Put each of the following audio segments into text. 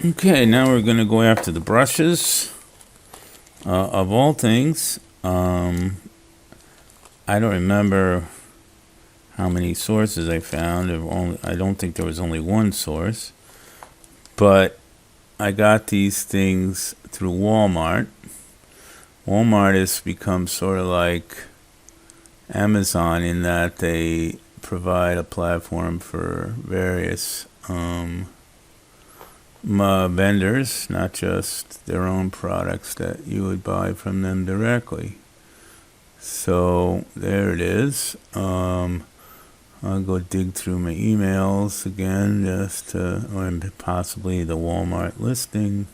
Okay, now we're going to go after the brushes. Of all things, I don't remember how many sources I found. I don't think there was only one source. But I got these things through Walmart. Walmart has become sort of like Amazon in that they provide a platform for various vendors, not just their own products that you would buy from them directly. So there it is. I'll go dig through my emails again, or possibly the Walmart listing,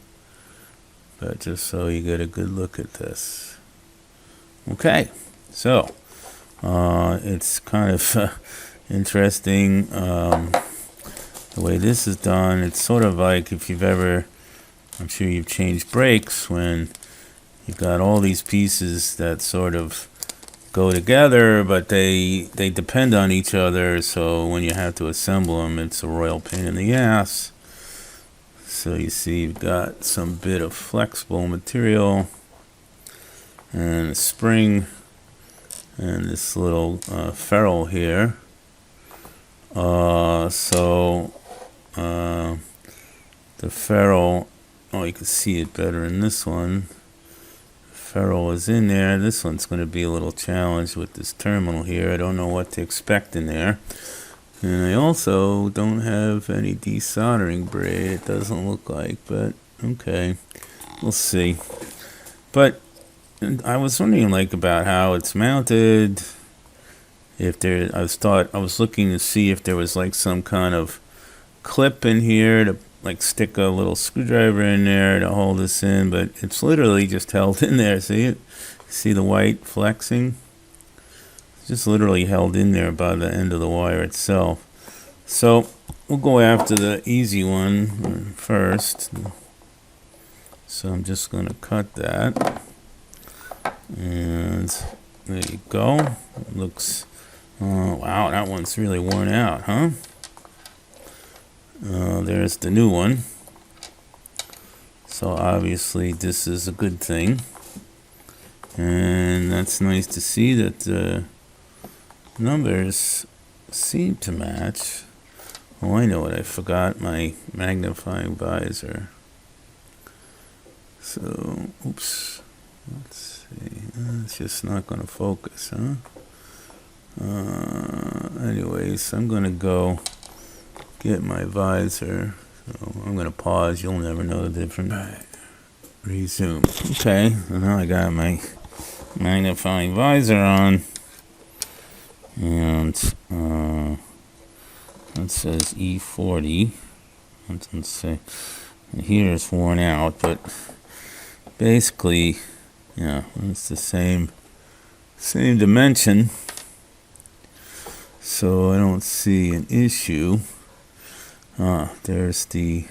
but just so you get a good look at this. Okay, so it's kind of interesting. The way this is done, it's sort of like if you've ever, I'm sure you've changed brakes when you've got all these pieces that sort of go together, but they depend on each other, so when you have to assemble them, it's a royal pain in the ass. So you see you've got some bit of flexible material and a spring and this little ferrule here. The ferrule, you can see it better in this one. The ferrule is in there. This one's going to be a little challenged with this terminal here. I don't know what to expect in there. And I also don't have any desoldering braid, it doesn't look like, but okay, we'll see. But I was wondering about how it's mounted. I was looking to see if there was some kind of clip in here to stick a little screwdriver in there to hold this in, but it's literally just held in there. See it? See the white flexing? It's just literally held in there by the end of the wire itself. So we'll go after the easy one first. So I'm just going to cut that. And there you go. It looks, wow, that one's really worn out, huh? There's the new one. So obviously this is a good thing. And that's nice to see that the numbers seem to match. Oh, I know what I forgot, my magnifying visor. So, oops. Let's see. It's just not going to focus, huh? Anyways, I'm going to go get my visor. So I'm going to pause. You'll never know the difference. Right. Resume. Okay, so now I got my magnifying visor on. And it says E40. Let's say here it's worn out, but basically, yeah, it's the same dimension. So I don't see an issue. There's the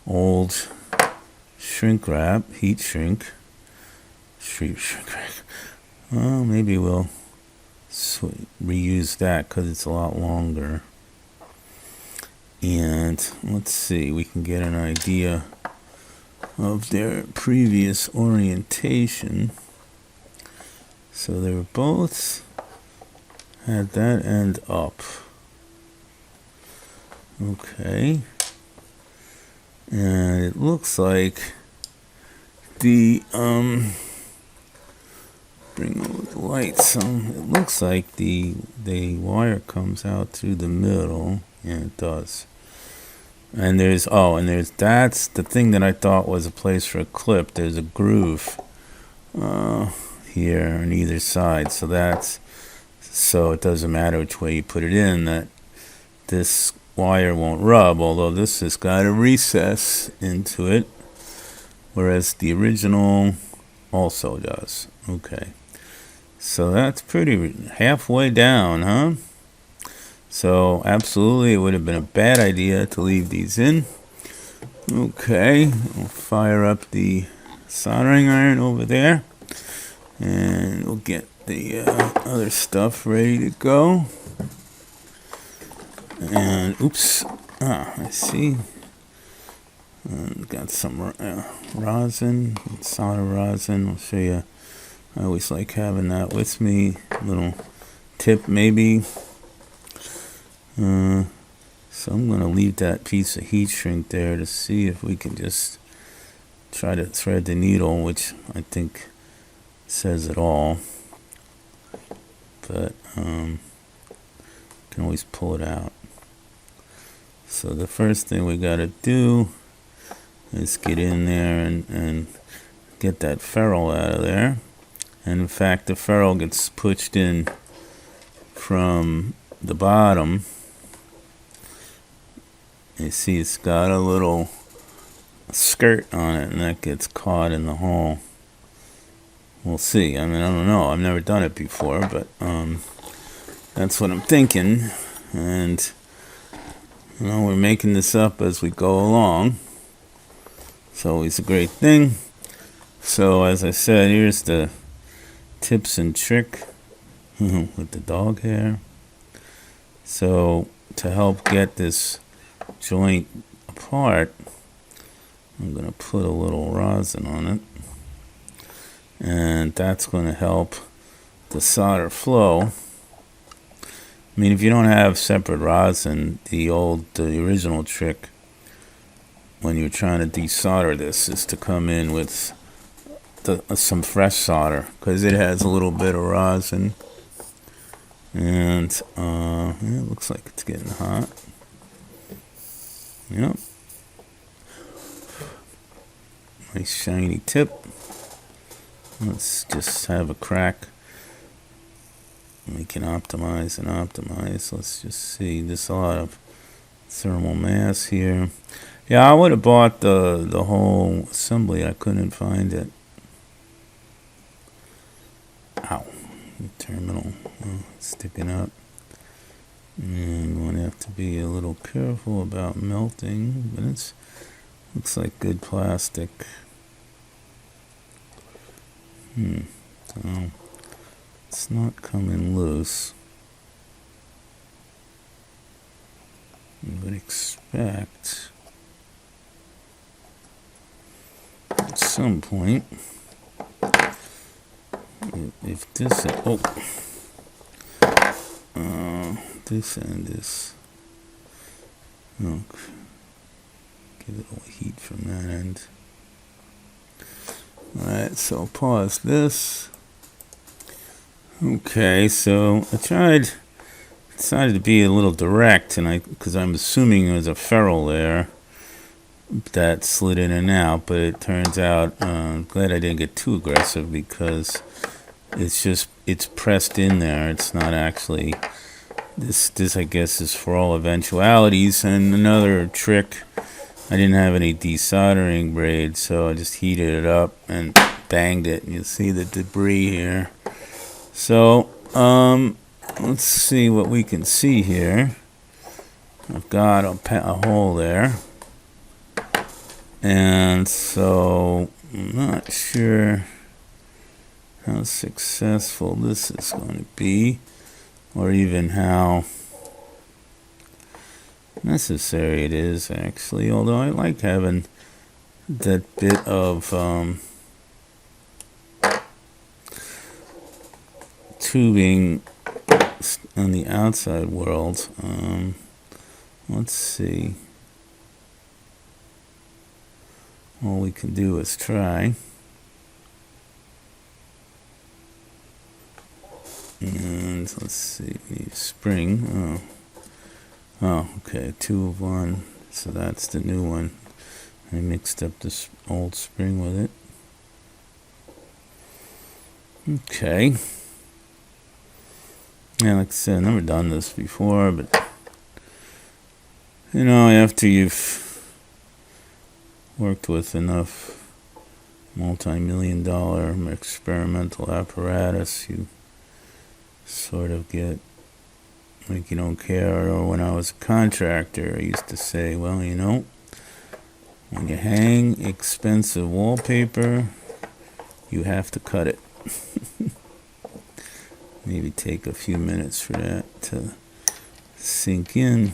old shrink wrap, heat shrink. Shrink wrap. Well, maybe we'll reuse that because it's a lot longer. And let's see, we can get an idea of their previous orientation. So they were both had that end up. Okay. And it looks like the bring over the lights. It looks like the wire comes out through the middle. Yeah, it does. And that's the thing that I thought was a place for a clip. There's a groove here on either side. So it doesn't matter which way you put it in, that this wire won't rub, although this has got a recess into it, whereas the original also does. Okay. So that's pretty halfway down, huh? So absolutely, it would have been a bad idea to leave these in. Okay, we'll fire up the soldering iron over there, and we'll get the other stuff ready to go. And oops, I see And got some rosin, solder rosin. I'll show you. I always like having that with me. Little tip maybe. So I'm going to leave that piece of heat shrink there to see if we can just try to thread the needle, which I think says it all. But can always pull it out. So the first thing we got to do is get in there and get that ferrule out of there. And in fact, the ferrule gets pushed in from the bottom. You see it's got a little skirt on it, and that gets caught in the hole. We'll see. I mean, I don't know. I've never done it before, but that's what I'm thinking. And, you know, we're making this up as we go along. It's always a great thing. So, as I said, here's the tips and trick with the dog hair. So, to help get this joint apart, I'm going to put a little rosin on it, and that's going to help the solder flow. I mean, if you don't have separate rosin, the original trick when you're trying to desolder this is to come in with some fresh solder, because it has a little bit of rosin. And it looks like it's getting hot. Yep. Nice shiny tip. Let's just have a crack. We can optimize and optimize. Let's just see. There's a lot of thermal mass here. Yeah, I would have bought the whole assembly. I couldn't find it. Ow. The terminal sticking up. And we're going to have to be a little careful about melting, but it looks like good plastic. So it's not coming loose. You would expect at some point, if this this end is, give it a little heat from that end. Alright, so pause this. Okay, so I decided to be a little direct, and because I'm assuming there was a ferrule there that slid in and out, but it turns out, I'm glad I didn't get too aggressive, because it's pressed in there. It's not actually, this I guess is for all eventualities. And another trick, I didn't have any desoldering braid, so I just heated it up and banged it, and you'll see the debris here. So let's see what we can see here. I've got a hole there, and so I'm not sure how successful this is going to be, or even how necessary it is, actually. Although I like having that bit of tubing on the outside world. Let's see. All we can do is try. And let's see, spring. Oh, okay, 2 of 1. So that's the new one. I mixed up this old spring with it. Okay. Yeah, like I said, I've never done this before, but you know, after you've worked with enough multi-million-dollar experimental apparatus, you sort of get like you don't care. Or when I was a contractor, I used to say, well, you know, when you hang expensive wallpaper, you have to cut it. Maybe take a few minutes for that to sink in.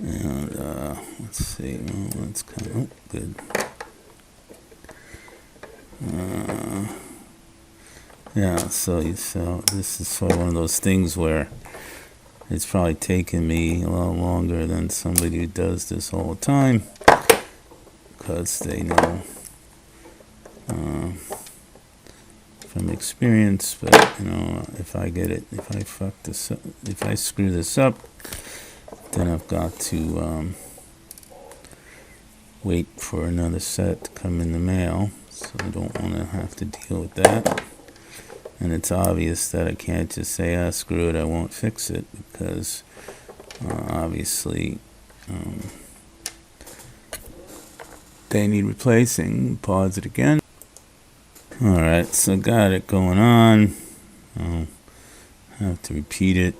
And let's see. Well, that's kind of good. Yeah, so this is sort of one of those things where it's probably taken me a lot longer than somebody who does this all the time, because they know from experience. But if I if I screw this up, then I've got to wait for another set to come in the mail, so I don't want to have to deal with that. And it's obvious that I can't just say, screw it, I won't fix it, because obviously they need replacing. Pause it again. Alright, so got it going on. I'll have to repeat it.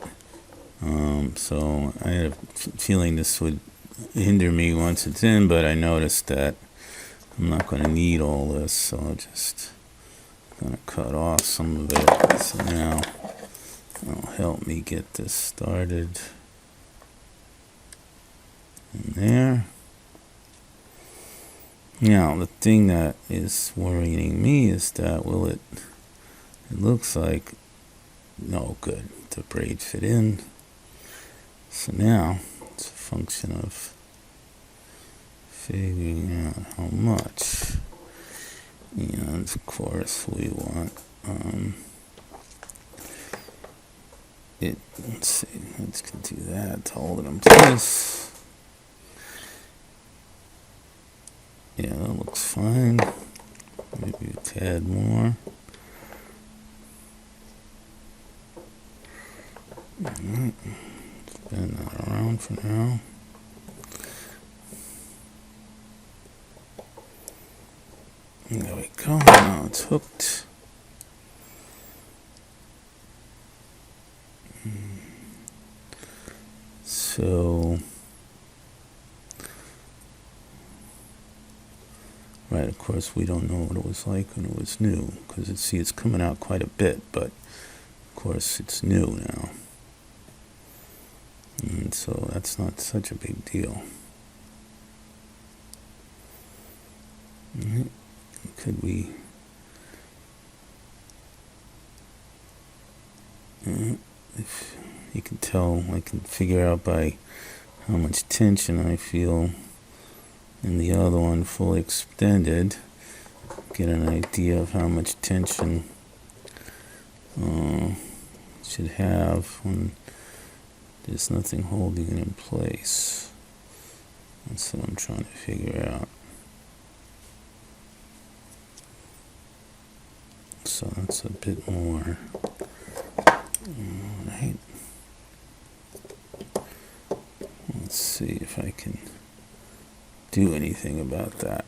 So I had a feeling this would hinder me once it's in, but I noticed that I'm not going to need all this, so I'll just going to cut off some of it. So now it'll help me get this started in there. Now the thing that is worrying me is that it looks like no good. The braid fit in. So now it's a function of figuring out how much. And of course we want it. Let's see. Let's do that to hold it in place. Yeah, that looks fine. Maybe a tad more. Alright. Spin that around for now. There we go. Now it's hooked. So, right, of course, we don't know what it was like when it was new, because it's coming out quite a bit, but of course it's new now. And so that's not such a big deal. Could we... if you can tell, I can figure out by how much tension I feel in the other one fully extended, get an idea of how much tension it should have when there's nothing holding it in place. That's what I'm trying to figure out. So that's a bit more. Alright. Let's see if I can do anything about that.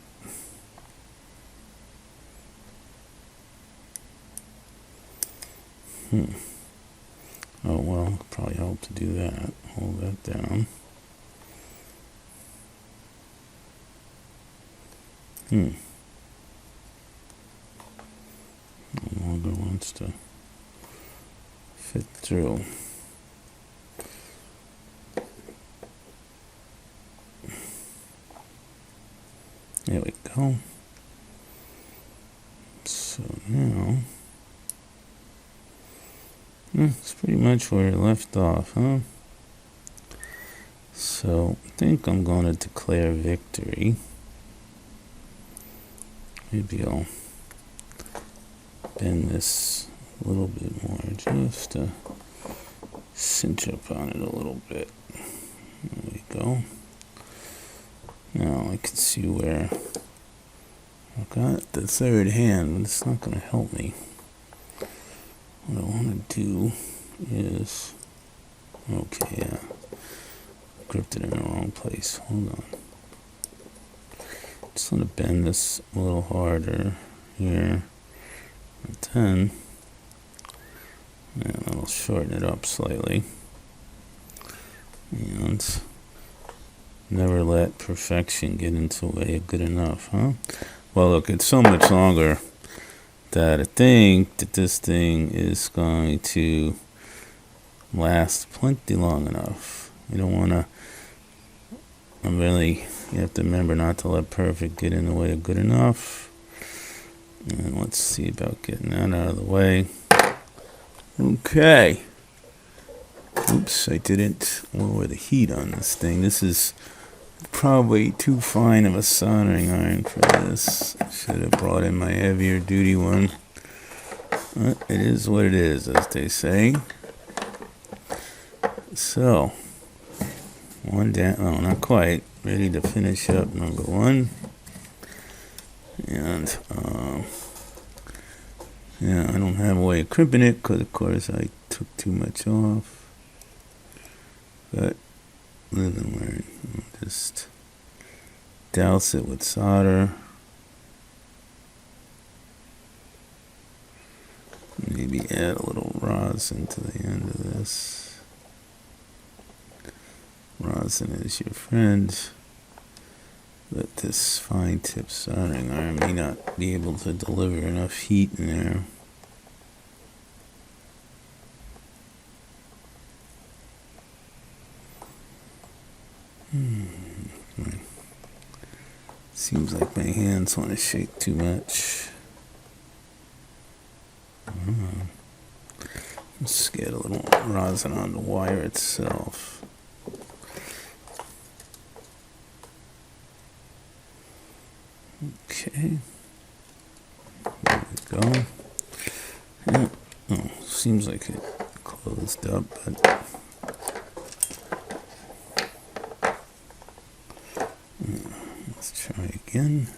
Oh well, probably help to do that. Hold that down. No longer wants to fit through. There we go. So now, it's pretty much where it left off, huh? So I think I'm going to declare victory. Maybe I'll bend this a little bit more just to cinch up on it a little bit. There we go. Now I can see where I've got the third hand, but it's not going to help me. What I want to do is, okay, yeah, gripped it in the wrong place. Hold on. Just want to bend this a little harder here, and then that'll shorten it up slightly. And never let perfection get into the way of good enough, huh? Well, look, it's so much longer that I think that this thing is going to last plenty long enough. You don't want to you have to remember not to let perfect get in the way of good enough. And let's see about getting that out of the way. Okay. Oops, I didn't lower the heat on this thing. This is probably too fine of a soldering iron for this. I should have brought in my heavier duty one. But it is what it is, as they say. So, one down, oh, not quite. Ready to finish up number one. And, yeah, I don't have a way of crimping it because, of course, I took too much off. But live and learn. I'll just douse it with solder. Maybe add a little rosin to the end of this. Rosin is your friend. But this fine tip soldering iron may not be able to deliver enough heat in there. Seems like my hands want to shake too much. Let's get a little rosin on the wire itself. Okay. There we go. Yeah. Oh, seems like it closed up, but let's try again.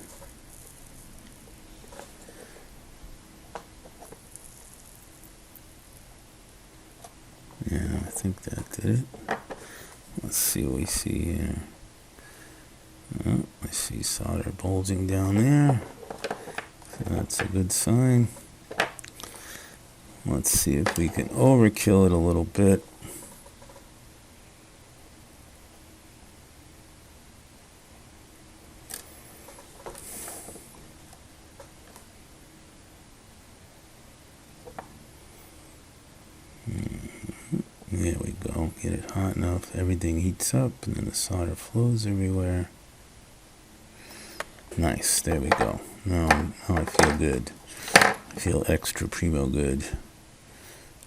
Yeah, I think that did it. Let's see what we see here. Oh, I see solder bulging down there. So that's a good sign. Let's see if we can overkill it a little bit. There we go. Get it hot enough. Everything heats up and then the solder flows everywhere. Nice. There we go. Now I feel good. I feel extra primo good.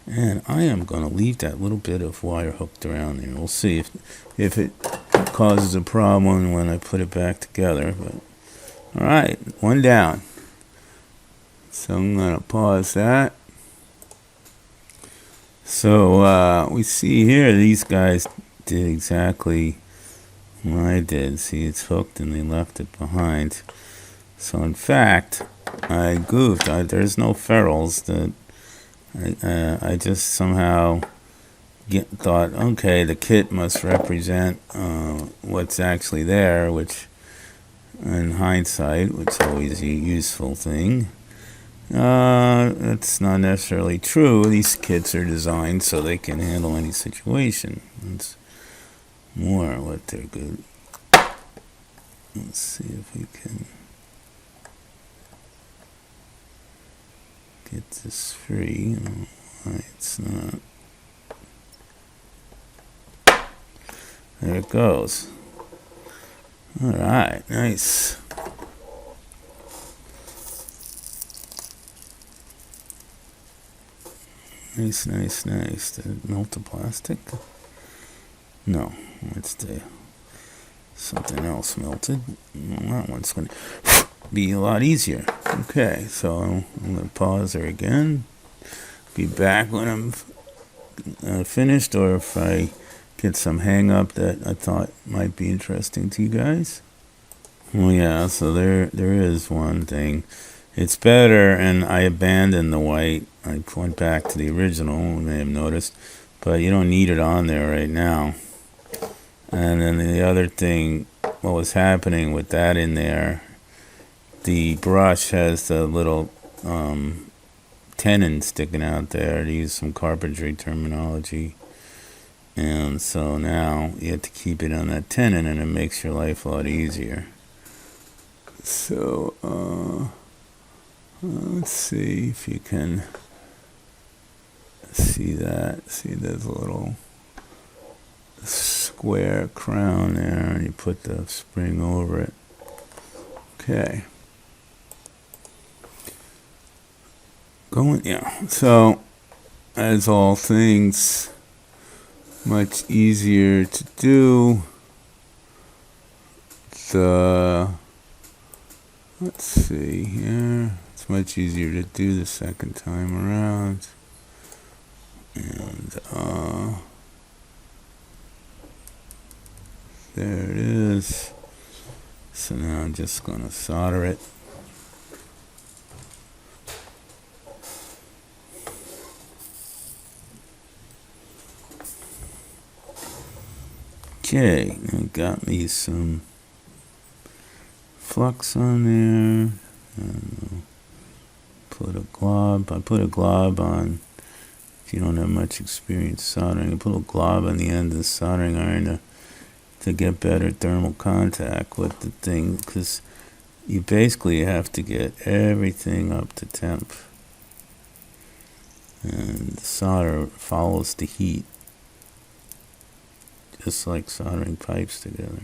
And I am going to leave that little bit of wire hooked around there. We'll see if it causes a problem when I put it back together. But all right, one down. So I'm going to pause that. So we see here these guys did exactly what I did. See, it's hooked and they left it behind. So in fact, I goofed. There's no ferrules. That I just somehow thought, okay, the kit must represent what's actually there, which in hindsight, which is always a useful thing. That's not necessarily true. These kits are designed so they can handle any situation. It's more what they're good. Let's see if we can get this free. Oh, why it's not. There it goes. All right, nice. Nice, nice, nice. Did it melt the plastic? No, it's something else melted. Well, that one's going to be a lot easier. Okay, so I'm going to pause there again. Be back when I'm finished, or if I get some hang up that I thought might be interesting to you guys. Well, yeah, so there is one thing. It's better, and I abandoned the white. I went back to the original, you may have noticed, but you don't need it on there right now. And then the other thing, what was happening with that in there, the brush has the little tenon sticking out there, to use some carpentry terminology. And so now you have to keep it on that tenon, and it makes your life a lot easier. So, let's see if you can see that. See, there's a little square crown there, and you put the spring over it. Okay. So as all things, much easier to do. Let's see here. It's much easier to do the second time around. And there it is. So now I'm just going to solder it. Okay, I got me some flux on there. And put a glob. I put a glob on. If you don't have much experience soldering, you put a glob on the end of the soldering iron to get better thermal contact with the thing, because you basically have to get everything up to temp. And the solder follows the heat, just like soldering pipes together.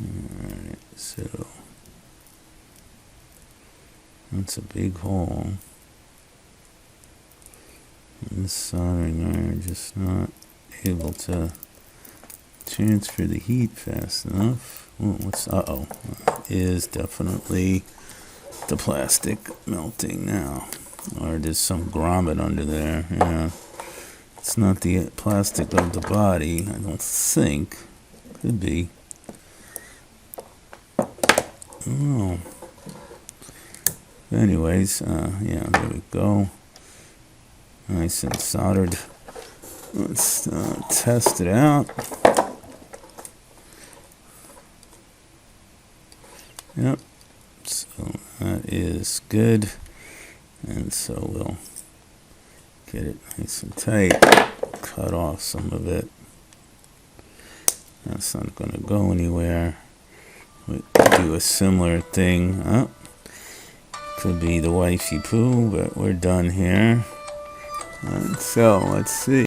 Alright, so that's a big hole. And this soldering iron just not able to transfer the heat fast enough. Is definitely the plastic melting now. Or there's some grommet under there. Yeah. It's not the plastic of the body, I don't think. Could be. Oh. Anyways, yeah, there we go. Nice and soldered. Let's test it out. Yep. So that is good. And so we'll get it nice and tight. Cut off some of it. That's not going to go anywhere. We do a similar thing. Could be the wifey poo, but we're done here. And so let's see.